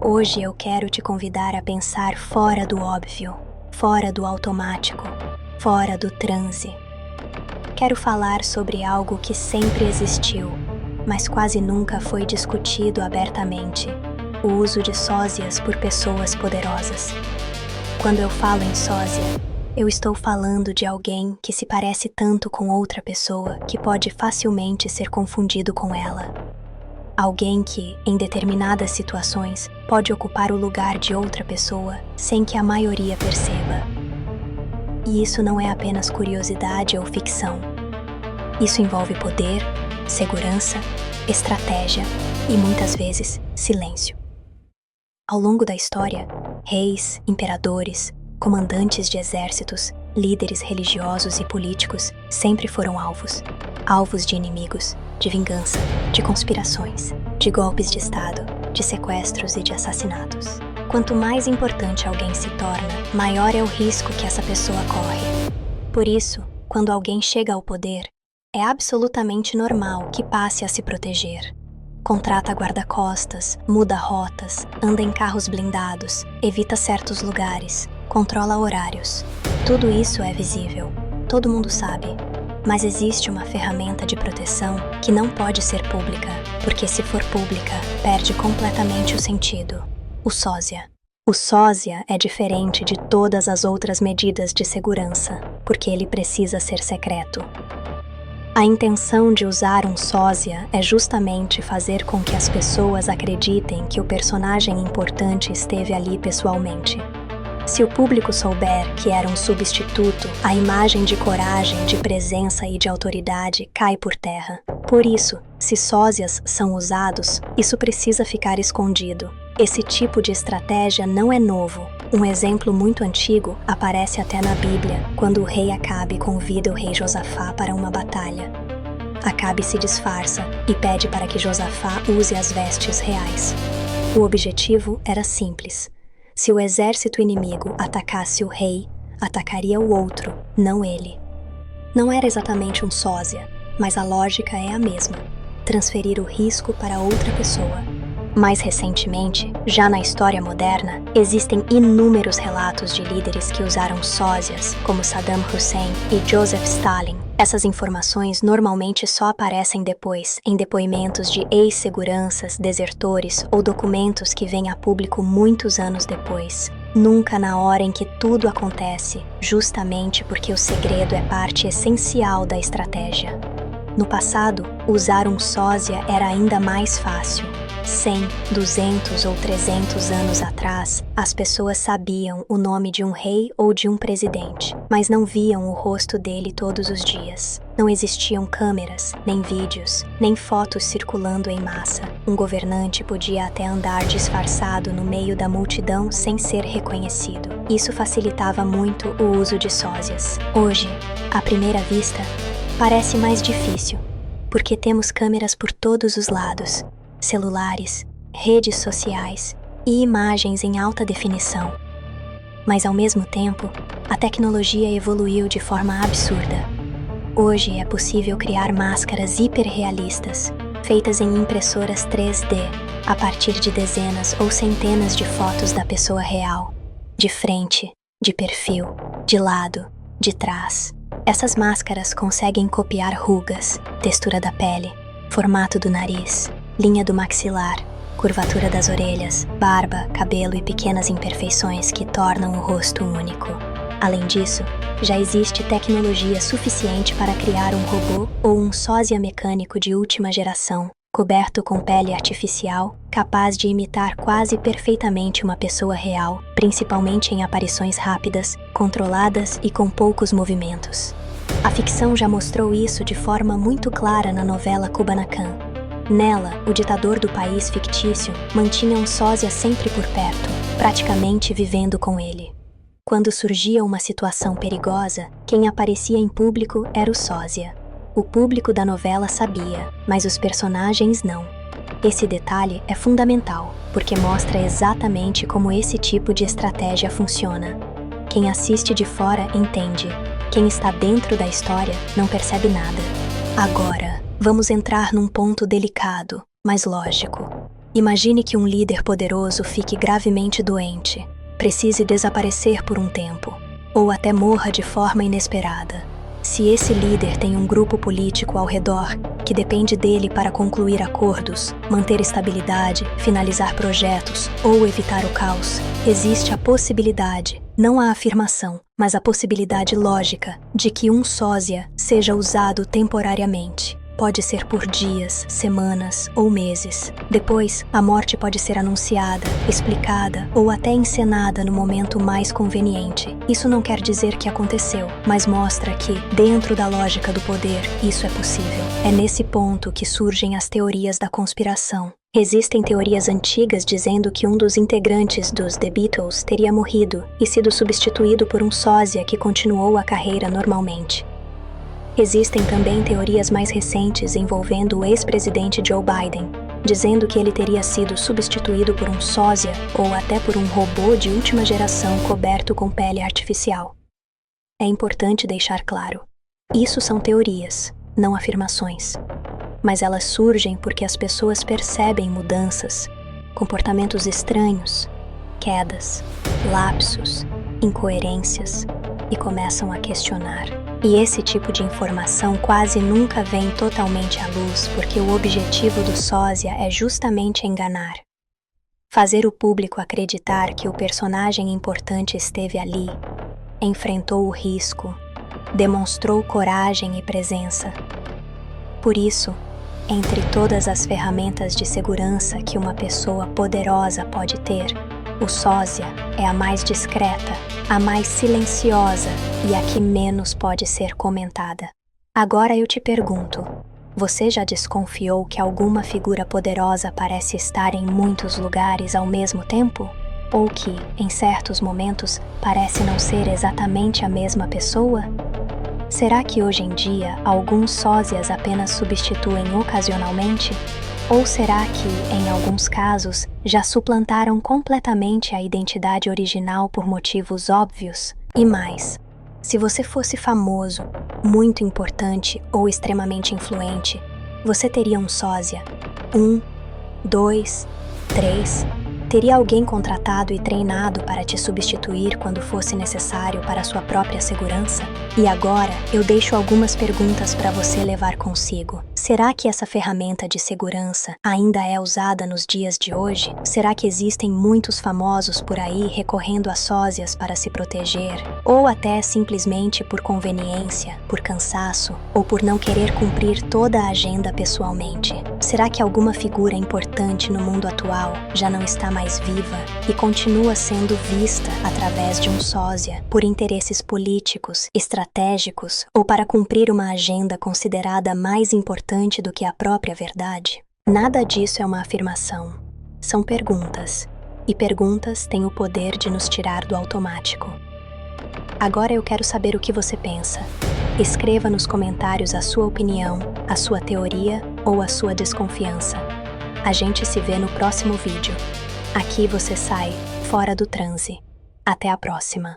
Hoje eu quero te convidar a pensar fora do óbvio, fora do automático, fora do transe. Quero falar sobre algo que sempre existiu, mas quase nunca foi discutido abertamente: o uso de sósias por pessoas poderosas. Quando eu falo em sósia, eu estou falando de alguém que se parece tanto com outra pessoa que pode facilmente ser confundido com ela. Alguém que, em determinadas situações, pode ocupar o lugar de outra pessoa sem que a maioria perceba. E isso não é apenas curiosidade ou ficção. Isso envolve poder, segurança, estratégia e, muitas vezes, silêncio. Ao longo da história, reis, imperadores, comandantes de exércitos, líderes religiosos e políticos sempre foram alvos de inimigos, de vingança, de conspirações, de golpes de Estado, de sequestros e de assassinatos. Quanto mais importante alguém se torna, maior é o risco que essa pessoa corre. Por isso, quando alguém chega ao poder, é absolutamente normal que passe a se proteger. Contrata guarda-costas, muda rotas, anda em carros blindados, evita certos lugares, controla horários. Tudo isso é visível, todo mundo sabe. Mas existe uma ferramenta de proteção que não pode ser pública, porque se for pública, perde completamente o sentido: o sósia. O sósia é diferente de todas as outras medidas de segurança, porque ele precisa ser secreto. A intenção de usar um sósia é justamente fazer com que as pessoas acreditem que o personagem importante esteve ali pessoalmente. Se o público souber que era um substituto, a imagem de coragem, de presença e de autoridade cai por terra. Por isso, se sósias são usados, isso precisa ficar escondido. Esse tipo de estratégia não é novo. Um exemplo muito antigo aparece até na Bíblia, quando o rei Acabe convida o rei Josafá para uma batalha. Acabe se disfarça e pede para que Josafá use as vestes reais. O objetivo era simples: se o exército inimigo atacasse o rei, atacaria o outro, não ele. Não era exatamente um sósia, mas a lógica é a mesma: transferir o risco para outra pessoa. Mais recentemente, já na história moderna, existem inúmeros relatos de líderes que usaram sósias, como Saddam Hussein e Joseph Stalin. Essas informações normalmente só aparecem depois, em depoimentos de ex-seguranças, desertores ou documentos que vêm a público muitos anos depois. Nunca na hora em que tudo acontece, justamente porque o segredo é parte essencial da estratégia. No passado, usar um sósia era ainda mais fácil. 100, 200 ou 300 anos atrás, as pessoas sabiam o nome de um rei ou de um presidente, mas não viam o rosto dele todos os dias. Não existiam câmeras, nem vídeos, nem fotos circulando em massa. Um governante podia até andar disfarçado no meio da multidão sem ser reconhecido. Isso facilitava muito o uso de sósias. Hoje, à primeira vista, parece mais difícil, porque temos câmeras por todos os lados, celulares, redes sociais e imagens em alta definição. Mas, ao mesmo tempo, a tecnologia evoluiu de forma absurda. Hoje é possível criar máscaras hiperrealistas, feitas em impressoras 3D, a partir de dezenas ou centenas de fotos da pessoa real, de frente, de perfil, de lado, de trás. Essas máscaras conseguem copiar rugas, textura da pele, formato do nariz, linha do maxilar, curvatura das orelhas, barba, cabelo e pequenas imperfeições que tornam o rosto único. Além disso, já existe tecnologia suficiente para criar um robô ou um sósia mecânico de última geração, coberto com pele artificial, capaz de imitar quase perfeitamente uma pessoa real, principalmente em aparições rápidas, controladas e com poucos movimentos. A ficção já mostrou isso de forma muito clara na novela Kubanacan. Nela, o ditador do país fictício mantinha um sósia sempre por perto, praticamente vivendo com ele. Quando surgia uma situação perigosa, quem aparecia em público era o sósia. O público da novela sabia, mas os personagens não. Esse detalhe é fundamental, porque mostra exatamente como esse tipo de estratégia funciona. Quem assiste de fora entende. Quem está dentro da história não percebe nada. Agora, vamos entrar num ponto delicado, mas lógico. Imagine que um líder poderoso fique gravemente doente, precise desaparecer por um tempo, ou até morra de forma inesperada. Se esse líder tem um grupo político ao redor que depende dele para concluir acordos, manter estabilidade, finalizar projetos ou evitar o caos, existe a possibilidade, não a afirmação, mas a possibilidade lógica de que um sósia seja usado temporariamente. Pode ser por dias, semanas ou meses. Depois, a morte pode ser anunciada, explicada ou até encenada no momento mais conveniente. Isso não quer dizer que aconteceu, mas mostra que, dentro da lógica do poder, isso é possível. É nesse ponto que surgem as teorias da conspiração. Existem teorias antigas dizendo que um dos integrantes dos The Beatles teria morrido e sido substituído por um sósia que continuou a carreira normalmente. Existem também teorias mais recentes envolvendo o ex-presidente Joe Biden, dizendo que ele teria sido substituído por um sósia ou até por um robô de última geração coberto com pele artificial. É importante deixar claro, isso são teorias, não afirmações. Mas elas surgem porque as pessoas percebem mudanças, comportamentos estranhos, quedas, lapsos, incoerências e começam a questionar. E esse tipo de informação quase nunca vem totalmente à luz porque o objetivo do sósia é justamente enganar. Fazer o público acreditar que o personagem importante esteve ali, enfrentou o risco, demonstrou coragem e presença. Por isso, entre todas as ferramentas de segurança que uma pessoa poderosa pode ter, o sósia é a mais discreta, a mais silenciosa e a que menos pode ser comentada. Agora eu te pergunto, você já desconfiou que alguma figura poderosa parece estar em muitos lugares ao mesmo tempo? Ou que, em certos momentos, parece não ser exatamente a mesma pessoa? Será que hoje em dia alguns sósias apenas substituem ocasionalmente? Ou será que, em alguns casos, já suplantaram completamente a identidade original por motivos óbvios? E mais, se você fosse famoso, muito importante ou extremamente influente, você teria um sósia. 1, 2, 3. Teria alguém contratado e treinado para te substituir quando fosse necessário para sua própria segurança? E agora, eu deixo algumas perguntas para você levar consigo. Será que essa ferramenta de segurança ainda é usada nos dias de hoje? Será que existem muitos famosos por aí recorrendo a sósias para se proteger? Ou até simplesmente por conveniência, por cansaço, ou por não querer cumprir toda a agenda pessoalmente? Será que alguma figura importante no mundo atual já não está mais viva e continua sendo vista através de um sósia por interesses políticos, estratégicos ou para cumprir uma agenda considerada mais importante do que a própria verdade? Nada disso é uma afirmação. São perguntas. E perguntas têm o poder de nos tirar do automático. Agora eu quero saber o que você pensa. Escreva nos comentários a sua opinião, a sua teoria ou a sua desconfiança. A gente se vê no próximo vídeo. Aqui você sai fora do transe. Até a próxima.